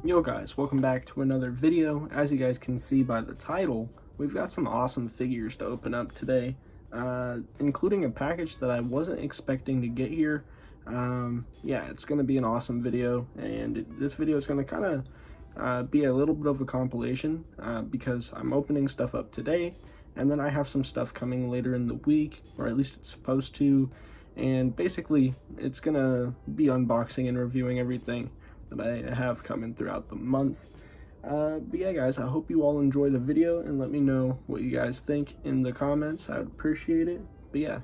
Yo guys, welcome back to another video. As you guys can see by the title, we've got some awesome figures to open up today, including a package that I wasn't expecting to get here. Yeah, it's going to be an awesome video, and this video is going to kind of be a little bit of a compilation because I'm opening stuff up today, and then I have some stuff coming later in the week, or at least it's supposed to, and basically it's going to be unboxing and reviewing everything that I have coming throughout the month. But yeah guys, I hope you all enjoy the video and let me know what you guys think in the comments. I'd appreciate it. But yeah,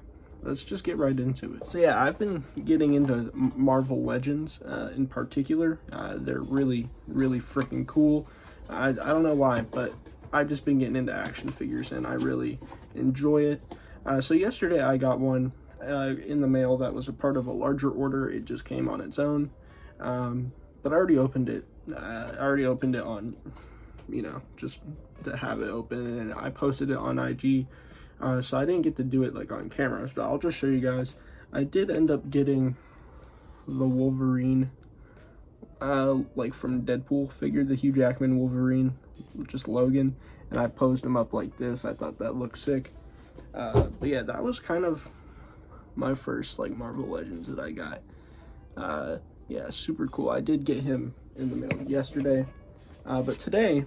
let's just get right into it. So yeah, I've been getting into Marvel Legends in particular. They're really freaking cool. I don't know why, but I've just been getting into action figures and I really enjoy it. So yesterday I got one in the mail that was a part of a larger order. It just came on its own. But I already opened it. I already opened it on, just to have it open, and I posted it on IG. So I didn't get to do it like on camera, but I'll just show you guys. I did end up getting the Wolverine, like from Deadpool figure, the Hugh Jackman Wolverine, just Logan, and I posed him up like this. I thought that looked sick. But yeah, that was kind of my first like Marvel Legends that I got. Yeah, super cool. I did get him in the mail yesterday, but today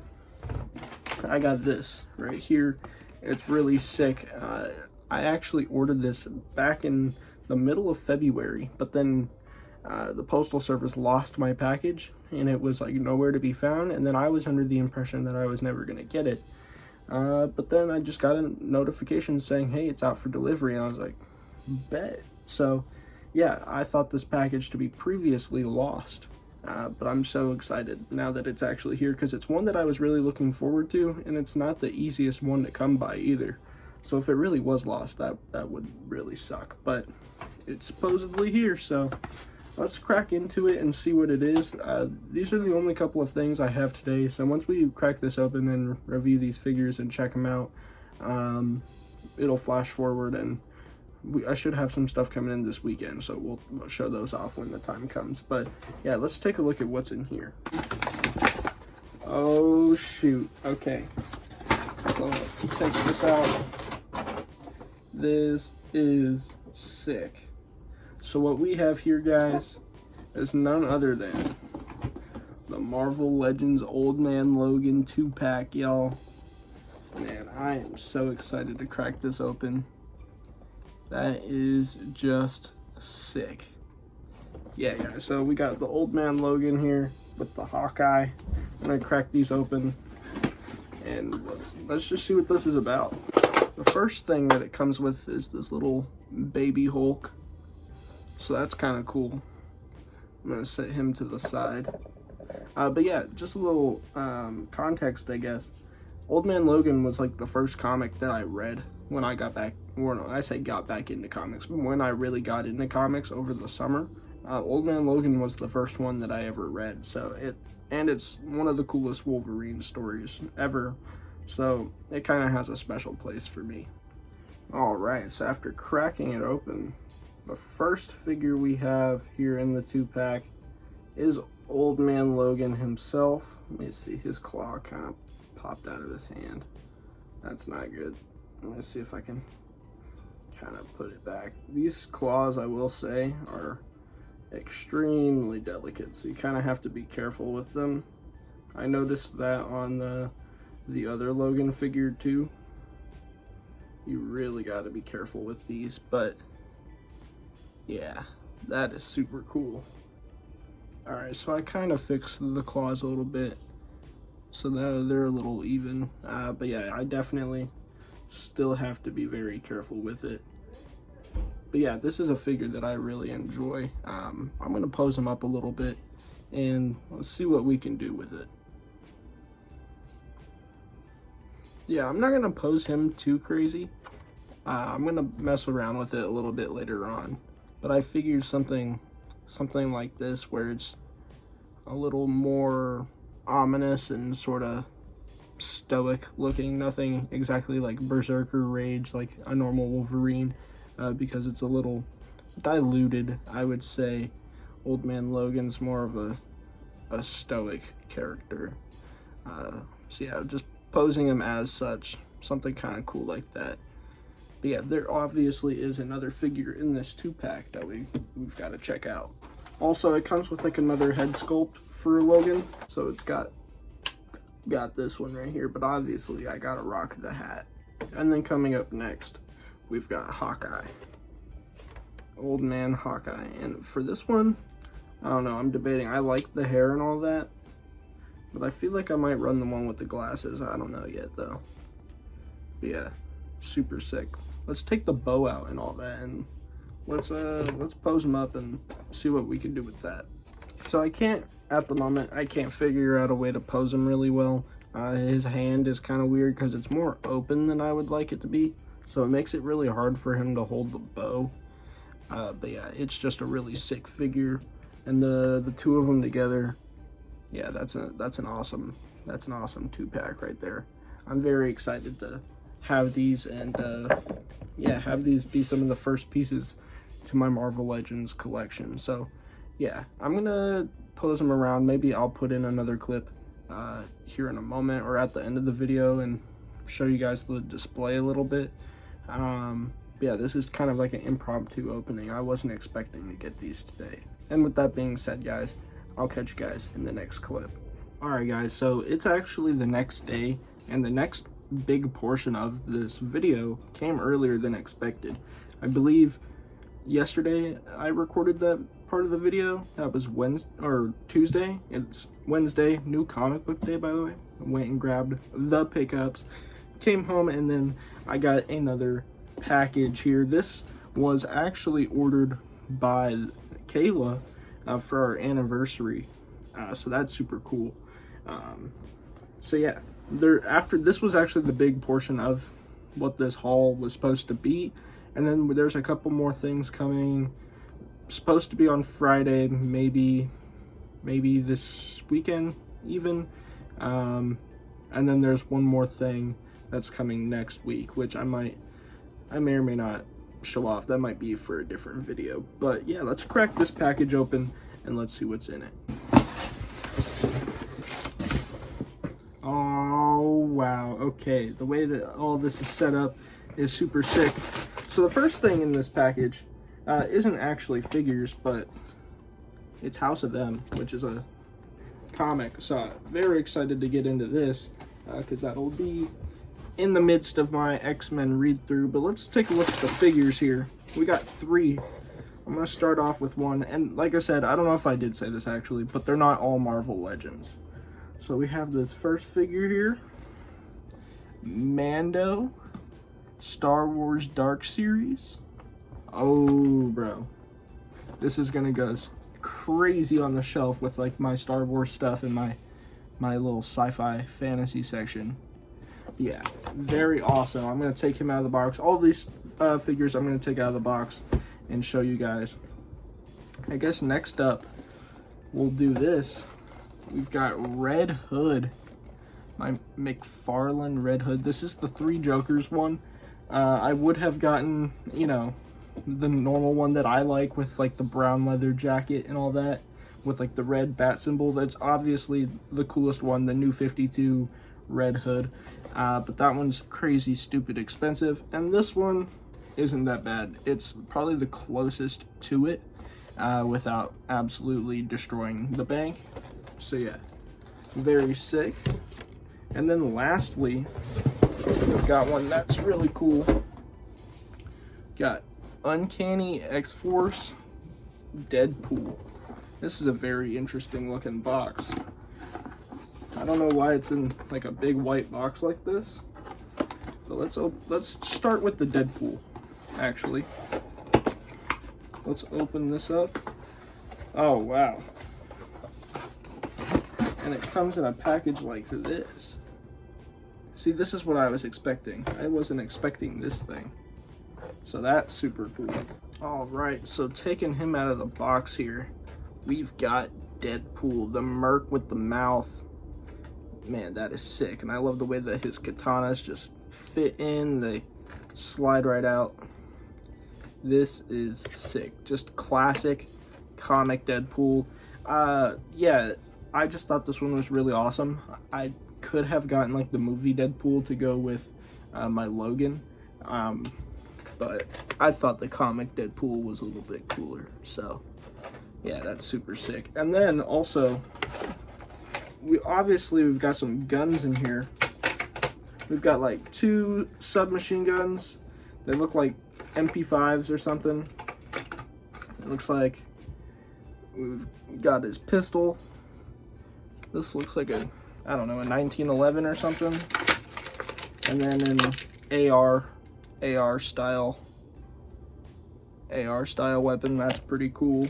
I got this right here. It's really sick. I actually ordered this back in the middle of February, but then the postal service lost my package and it was like nowhere to be found, and then I was under the impression that I was never gonna get it, but then I just got a notification saying, hey, it's out for delivery, and I was like, bet. So yeah, I thought this package to be previously lost, but I'm so excited now that it's actually here because it's one that I was really looking forward to, and it's not the easiest one to come by either. So if it really was lost, that would really suck, but it's supposedly here, so let's crack into it and see what it is. These are the only couple of things I have today, so once we crack this open and review these figures and check them out, it'll flash forward, and I should have some stuff coming in this weekend, so we'll show those off when the time comes. But yeah, let's take a look at what's in here. Oh shoot, okay, so let's take this out. This is sick. So what we have here, guys, is none other than the Marvel Legends Old Man Logan 2-pack, y'all. Man, I am so excited to crack this open. That is just sick. Yeah, guys, so we got the Old Man Logan here with the Hawkeye. I'm gonna crack these open and let's just see what this is about. The first thing that it comes with is this little baby Hulk. So that's kind of cool. I'm gonna set him to the side. But yeah, just a little context, I guess. Old Man Logan was like the first comic that I read when I got back, or no, I say got back into comics, but when I really got into comics over the summer, Old Man Logan was the first one that I ever read. So it's one of the coolest Wolverine stories ever. So it kind of has a special place for me. All right, so after cracking it open, the first figure we have here in the 2-pack is Old Man Logan himself. Let me see, his claw kind of popped out of his hand. That's not good. Let me see if I can kind of put it back. These claws, I will say, are extremely delicate, so you kind of have to be careful with them. I noticed that on the other Logan figure too. You really got to be careful with these, but yeah, that is super cool. Alright, so I kind of fixed the claws a little bit so that they're a little even, but yeah, I definitely still have to be very careful with it. But yeah, this is a figure that I really enjoy. I'm going to pose him up a little bit and let's see what we can do with it. Yeah, I'm not going to pose him too crazy. I'm going to mess around with it a little bit later on. But I figured something like this where it's a little more ominous and sort of stoic looking, nothing exactly like berserker rage like a normal Wolverine, because it's a little diluted, I would say. Old Man Logan's more of a a stoic character. So yeah, just posing him as such, something kind of cool like that. But yeah, there obviously is another figure in this 2-pack that we've got to check out. Also, it comes with like another head sculpt for Logan, so it's got this one right here, but obviously I gotta rock the hat. And then coming up next, we've got Hawkeye. Old man Hawkeye. And for this one, I don't know, I'm debating. I like the hair and all that, but I feel like I might run the one with the glasses. I don't know yet though. But yeah, super sick. Let's take the bow out and all that, and let's pose him up and see what we can do with that. So at the moment, I can't figure out a way to pose him really well. His hand is kind of weird because it's more open than I would like it to be, so it makes it really hard for him to hold the bow. But yeah, it's just a really sick figure, and the two of them together, yeah, that's an awesome 2-pack right there. I'm very excited to have these, and yeah, have these be some of the first pieces to my Marvel Legends collection. So yeah, I'm gonna pose them around. Maybe I'll put in another clip here in a moment or at the end of the video and show you guys the display a little bit. Yeah, this is kind of like an impromptu opening. I wasn't expecting to get these today. And with that being said, guys, I'll catch you guys in the next clip. Alright guys, so it's actually the next day, and the next big portion of this video came earlier than expected. I believe yesterday I recorded that part of the video. That was Wednesday or Tuesday. It's Wednesday, new comic book day, by the way. I went and grabbed the pickups, came home, and then I got another package here. This was actually ordered by Kayla for our anniversary, so that's super cool. So yeah, this was actually the big portion of what this haul was supposed to be, and then there's a couple more things coming, supposed to be on Friday, maybe this weekend even, and then there's one more thing that's coming next week, which I may or may not show off. That might be for a different video. But yeah, let's crack this package open and let's see what's in it. Oh wow, okay, the way that all this is set up is super sick. So the first thing in this package isn't actually figures, but it's House of M, which is a comic. So very excited to get into this because that'll be in the midst of my X-Men read through. But let's take a look at the figures here. We got 3. I'm gonna start off with one, and like I said, I don't know if I did say this actually, but they're not all Marvel Legends. So we have this first figure here, Mando, Star Wars Dark Series. Oh bro, this is gonna go crazy on the shelf with like my Star Wars stuff and my little sci-fi fantasy section. Yeah, very awesome. I'm gonna take him out of the box. All these figures I'm gonna take out of the box and show you guys. I guess next up we'll do this. We've got Red Hood, my McFarlane Red Hood. This is the 3 Jokers one. I would have gotten, you know, the normal one that I like with like the brown leather jacket and all that, with like the red bat symbol. That's obviously the coolest one, the new 52 Red Hood. But that one's crazy stupid expensive, and this one isn't that bad. It's probably the closest to it without absolutely destroying the bank. So yeah, very sick. And then lastly, we've got one that's really cool. Got Uncanny X-Force Deadpool. This is a very interesting looking box. I don't know why it's in like a big white box like this. So let's start with the Deadpool, actually. Let's open this up. Oh wow. And it comes in a package like this. See, this is what I was expecting. I wasn't expecting this thing. So that's super cool. Alright, so taking him out of the box here, we've got Deadpool, the merc with the mouth. Man, that is sick. And I love the way that his katanas just fit in. They slide right out. This is sick. Just classic comic Deadpool. Yeah, I just thought this one was really awesome. I could have gotten like the movie Deadpool to go with my Logan, but I thought the comic Deadpool was a little bit cooler. So yeah, that's super sick. And then also, we've got some guns in here. We've got like 2 submachine guns. They look like MP5s or something. It looks like we've got his pistol. This looks like a, I don't know, a 1911 or something. And then an AR style weapon. That's pretty cool.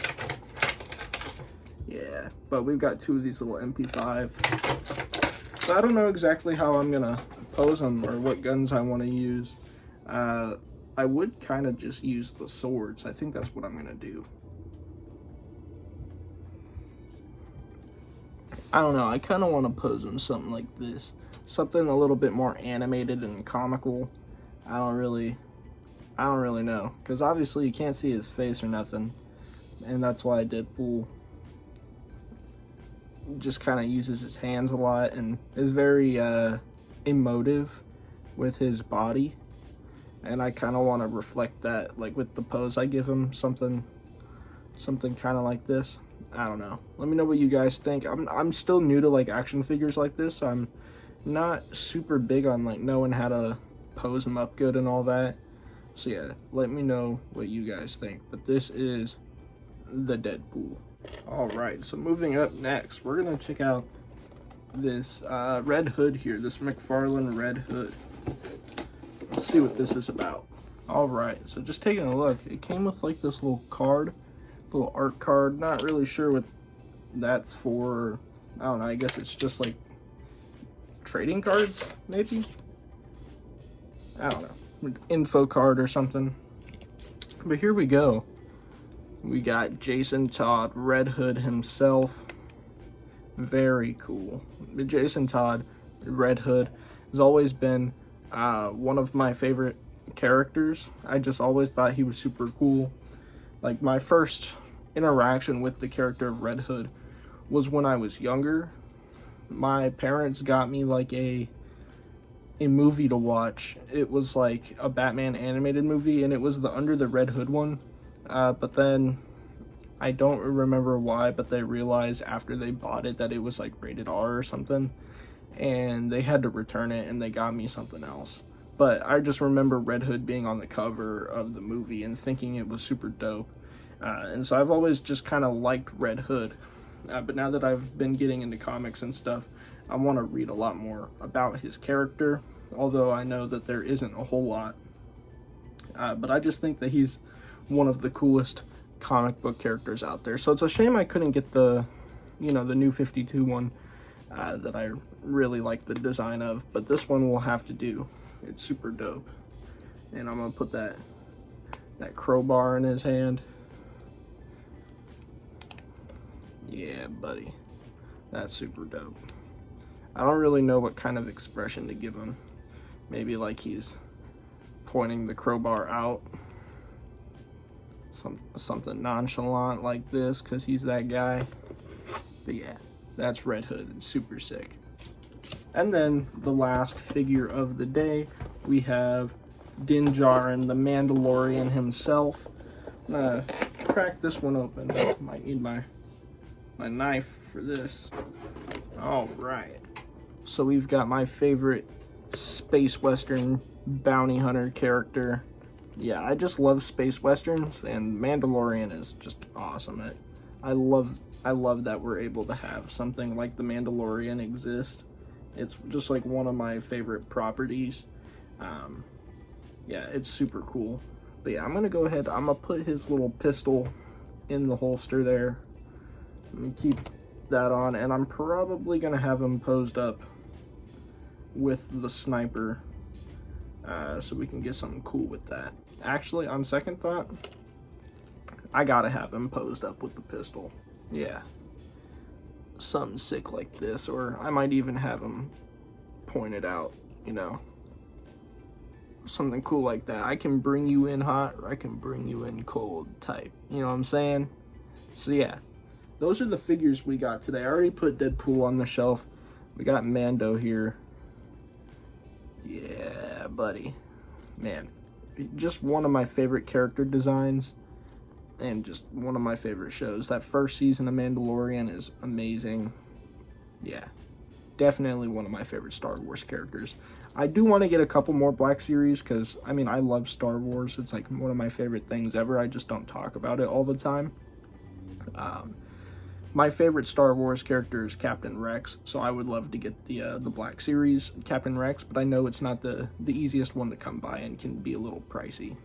Yeah, but we've got 2 of these little MP5s. So I don't know exactly how I'm gonna pose them or what guns I want to use. I would kind of just use the swords. I think that's what I'm gonna do. I don't know, I kind of want to pose him something like this. Something a little bit more animated and comical. I don't really know. Because obviously you can't see his face or nothing. And that's why Deadpool just kind of uses his hands a lot and is very emotive with his body. And I kind of want to reflect that, like with the pose I give him, something kind of like this. I don't know. Let me know what you guys think. I'm still new to like action figures like this. I'm not super big on like knowing how to pose them up good and all that. So yeah, let me know what you guys think. But this is the Deadpool. All right, so moving up next, we're gonna check out this Red Hood here. This McFarlane Red Hood. Let's see what this is about. All right, so just taking a look, it came with like this little card. Little art card. Not really sure what that's for. I don't know, I guess it's just like trading cards, maybe? I don't know. Info card or something. But here we go. We got Jason Todd, Red Hood himself. Very cool. Jason Todd, Red Hood, has always been one of my favorite characters. I just always thought he was super cool. Like, my first interaction with the character of Red Hood was when I was younger. My parents got me like a movie to watch. It was like a Batman animated movie, and it was the Under the Red Hood one. But then I don't remember why, but they realized after they bought it that it was like rated R or something, and they had to return it, and they got me something else. But I just remember Red Hood being on the cover of the movie and thinking it was super dope. And so I've always just kind of liked Red Hood. But now that I've been getting into comics and stuff, I want to read a lot more about his character. Although I know that there isn't a whole lot. But I just think that he's one of the coolest comic book characters out there. So it's a shame I couldn't get the New 52 one that I really like the design of. But this one will have to do. It's super dope. And I'm going to put that crowbar in his hand. Yeah, buddy. That's super dope. I don't really know what kind of expression to give him. Maybe like he's pointing the crowbar out. Something nonchalant like this, because he's that guy. But yeah, that's Red Hood. It's super sick. And then the last figure of the day, we have Din Djarin, the Mandalorian himself. I'm gonna crack this one open. Might need my knife for this. All right. So we've got my favorite space western bounty hunter character. Yeah, I just love space westerns, and Mandalorian is just awesome. I love that we're able to have something like the Mandalorian exist. It's just like one of my favorite properties. Yeah, it's super cool. But yeah, I'm gonna go ahead. I'm gonna put his little pistol in the holster there. Let me keep that on, and I'm probably gonna have him posed up with the sniper, so we can get something cool with that. Actually, on second thought, I gotta have him posed up with the pistol. Yeah, something sick like this, or I might even have him pointed out, something cool like that. I can bring you in hot, or I can bring you in cold type, you know what I'm saying? So yeah, those are the figures we got today. I already put Deadpool on the shelf. We got Mando here. Yeah, buddy. Man, just one of my favorite character designs and just one of my favorite shows. That first season of Mandalorian is amazing. Yeah, definitely one of my favorite Star Wars characters. I do want to get a couple more Black Series because, I mean, I love Star Wars. It's like one of my favorite things ever. I just don't talk about it all the time. My favorite Star Wars character is Captain Rex, so I would love to get the Black Series Captain Rex, but I know it's not the easiest one to come by and can be a little pricey.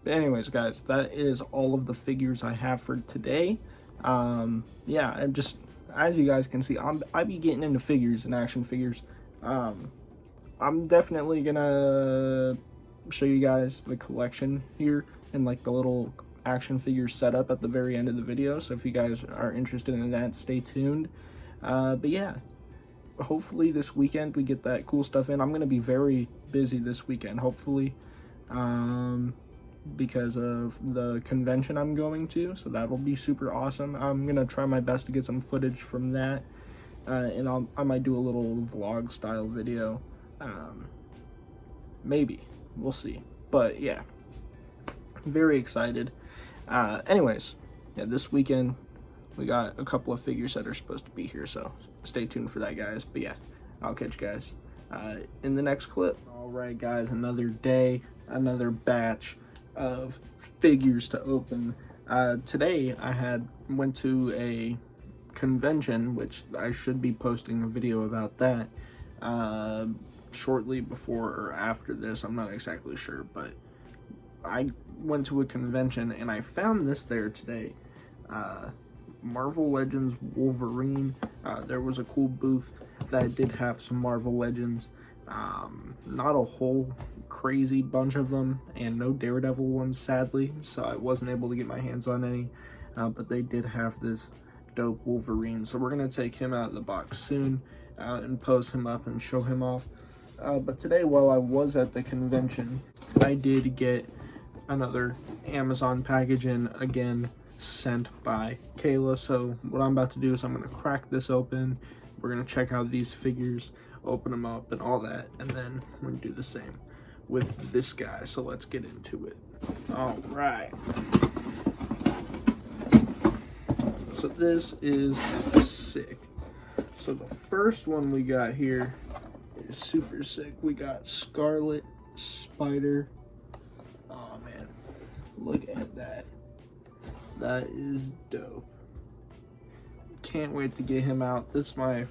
But anyways, guys, that is all of the figures I have for today. Yeah, I'm just, as you guys can see, I be getting into figures and action figures. I'm definitely gonna show you guys the collection here and like the little action figure setup at the very end of the video, so if you guys are interested in that, stay tuned. But yeah, hopefully this weekend we get that cool stuff in. I'm gonna be very busy this weekend, hopefully, because of the convention I'm going to, so that'll be super awesome. I'm gonna try my best to get some footage from that, and I might do a little vlog style video, maybe. We'll see. But yeah, very excited. Anyways, yeah, this weekend we got a couple of figures that are supposed to be here, so stay tuned for that, guys. But yeah, I'll catch you guys in the next clip. Alright guys, another day, another batch of figures to open. Today I went to a convention, which I should be posting a video about that shortly before or after this. I'm not exactly sure, but I went to a convention and I found this there today. Marvel Legends Wolverine. There was a cool booth that did have some Marvel Legends. Not a whole crazy bunch of them, and no Daredevil ones, sadly, so I wasn't able to get my hands on any, but they did have this dope Wolverine, so we're going to take him out of the box soon and pose him up and show him off. But today, while I was at the convention, I did get another Amazon package in, again, sent by Kayla. So what I'm about to do is I'm going to crack this open. We're going to check out these figures, open them up and all that, and then we're going to do the same with this guy. So let's get into it. All right. So this is sick. So the first one we got here is super sick. We got Scarlet Spider. Oh man, look at that. That is dope. Can't wait to get him out. This is my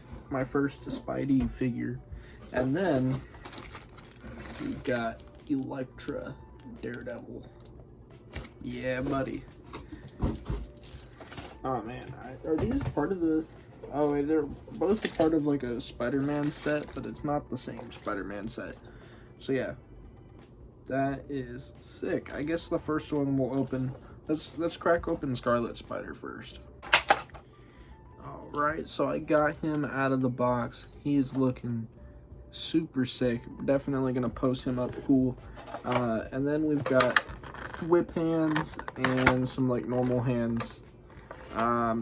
first Spidey figure. And then we got Elektra Daredevil. Yeah, buddy. Oh man, are these part of the... Oh wait, they're both a part of like a Spider-Man set, but it's not the same Spider-Man set. So yeah, that is sick. I guess the first one will open. Let's crack open Scarlet Spider first. Alright, so I got him out of the box. He's looking super sick. Definitely gonna post him up cool. And then we've got Thwip hands and some like normal hands.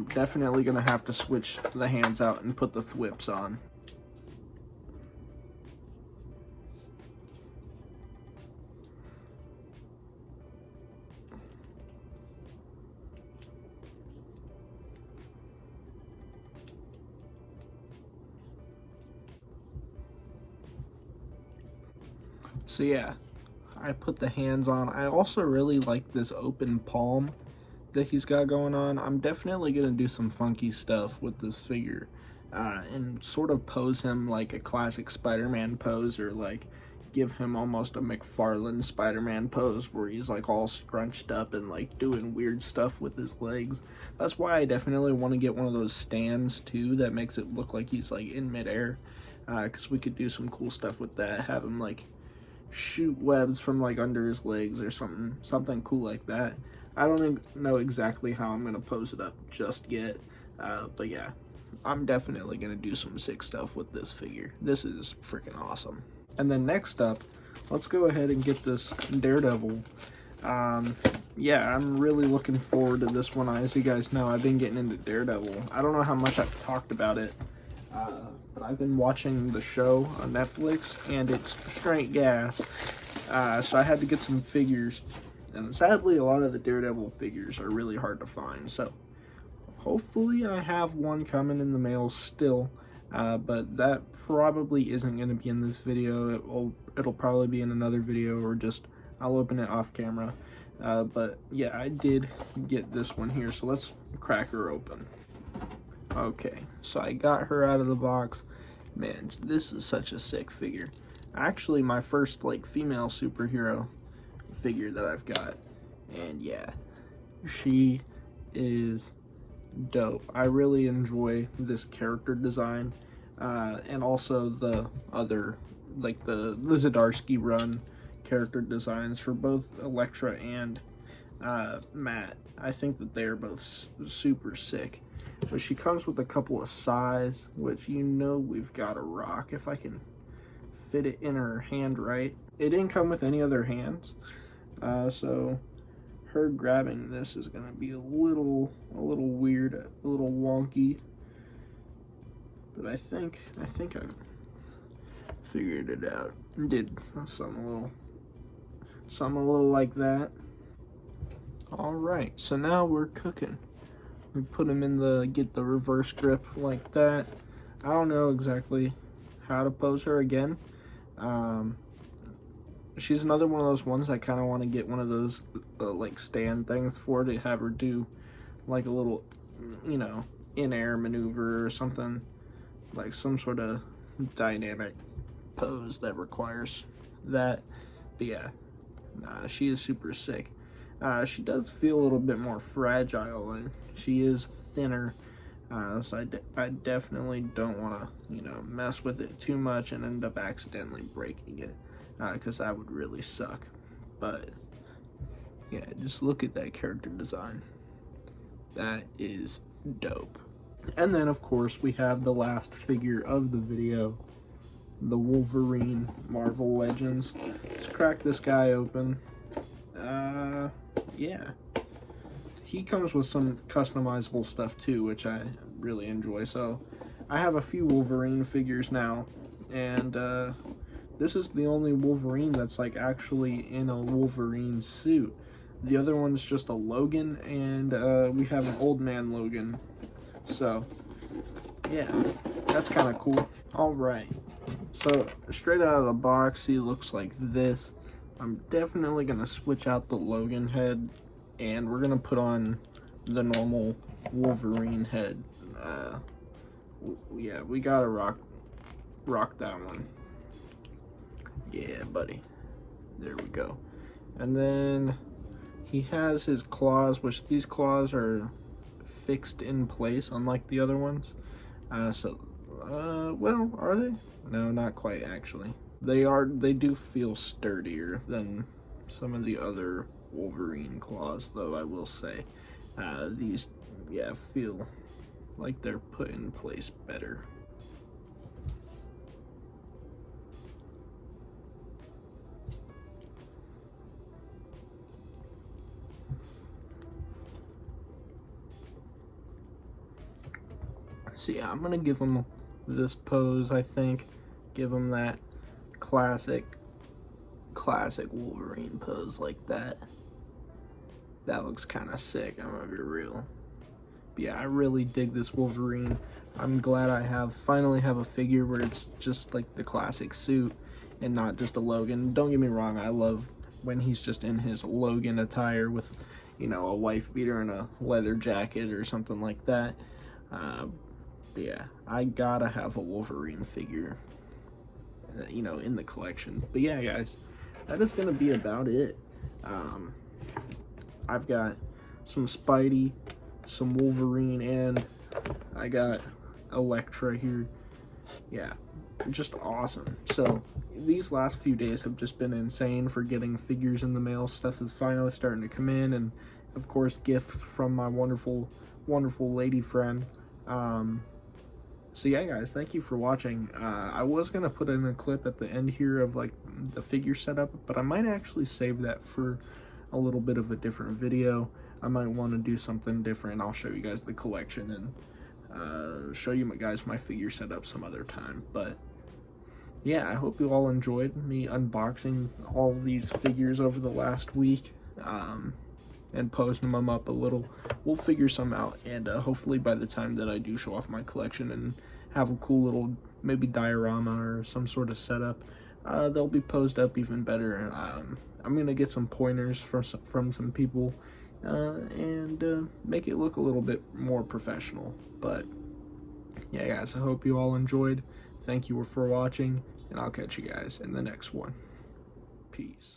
Definitely gonna have to switch the hands out and put the Thwips on. So yeah, I put the hands on. I also really like this open palm that he's got going on. I'm definitely gonna do some funky stuff with this figure and sort of pose him like a classic Spider-Man pose, or like give him almost a McFarlane Spider-Man pose where he's like all scrunched up and like doing weird stuff with his legs. That's why I definitely want to get one of those stands too that makes it look like he's like in midair, because we could do some cool stuff with that. Have him like shoot webs from like under his legs or something cool like that. I don't know exactly how I'm gonna pose it up just yet, but yeah, I'm definitely gonna do some sick stuff with this figure. This is freaking awesome. And then next up, let's go ahead and get this Daredevil. Yeah, I'm really looking forward to this one. As you guys know, I've been getting into Daredevil. I don't know how much I've talked about it, but I've been watching the show on Netflix, and it's straight gas. So I had to get some figures, and sadly, a lot of the Daredevil figures are really hard to find. So hopefully I have one coming in the mail still, but that probably isn't going to be in this video. It'll probably be in another video, or just I'll open it off camera. But yeah, I did get this one here, so let's crack her open. Okay, so I got her out of the box. Man, this is such a sick figure. Actually, my first like female superhero figure that I've got, and yeah, she is dope. I really enjoy this character design, and also the other, like the Zdarsky run character designs for both Elektra and Matt. I think that they're both super sick. But she comes with a couple of size, which you know we've got to rock if I can fit it in her hand right. It didn't come with any other hands, so her grabbing this is gonna be a little weird, a little wonky. But I think I figured it out. Did something a little like that. All right, so now we're cooking. We put him in get the reverse grip like that. I don't know exactly how to pose her again. She's another one of those ones I kind of want to get one of those like stand things for, to have her do like a little, you know, in-air maneuver or something, like some sort of dynamic pose that requires that. But yeah, nah, she is super sick. She does feel a little bit more fragile, and she is thinner, so I definitely don't want to, you know, mess with it too much and end up accidentally breaking it, because that would really suck. But yeah, just look at that character design. That is dope. And then of course we have the last figure of the video, the Wolverine Marvel Legends. Let's crack this guy open. Yeah, he comes with some customizable stuff too, which I really enjoy. So I have a few Wolverine figures now, and this is the only Wolverine that's like actually in a Wolverine suit. The other one's just a Logan, and we have an old man Logan. So yeah, that's kind of cool. All right, so straight out of the box, he looks like this. I'm definitely going to switch out the Logan head, and we're going to put on the normal Wolverine head. Yeah, we got to rock that one. Yeah, buddy. There we go. And then he has his claws, which these claws are fixed in place, unlike the other ones. Well, are they? No, not quite, actually. They do feel sturdier than some of the other Wolverine claws, though, I will say. These, yeah, feel like they're put in place better. So yeah, I'm gonna give him this pose, I think. Give him that classic Wolverine pose like that. That looks kind of sick, I'm gonna be real. But yeah, I really dig this Wolverine. I'm glad I finally have a figure where it's just like the classic suit and not just a Logan. Don't get me wrong, I love when he's just in his Logan attire with, you know, a wife beater and a leather jacket or something like that. But yeah, I gotta have a Wolverine figure, you know, in the collection. But yeah, guys, that is gonna be about it. I've got some Spidey, some Wolverine, and I got Elektra here. Yeah, just awesome. So these last few days have just been insane for getting figures in the mail. Stuff is finally starting to come in, and of course gifts from my wonderful lady friend. So yeah, guys, thank you for watching. I was gonna put in a clip at the end here of like the figure setup, but I might actually save that for a little bit of a different video. I might want to do something different. I'll show you guys the collection and show you guys my figure setup some other time. But yeah, I hope you all enjoyed me unboxing all these figures over the last week. And posting them up a little. We'll figure some out, and hopefully by the time that I do show off my collection and have a cool little maybe diorama or some sort of setup, they'll be posed up even better. I'm gonna get some pointers from some people and make it look a little bit more professional. But yeah, guys, I hope you all enjoyed. Thank you for watching, and I'll catch you guys in the next one. Peace.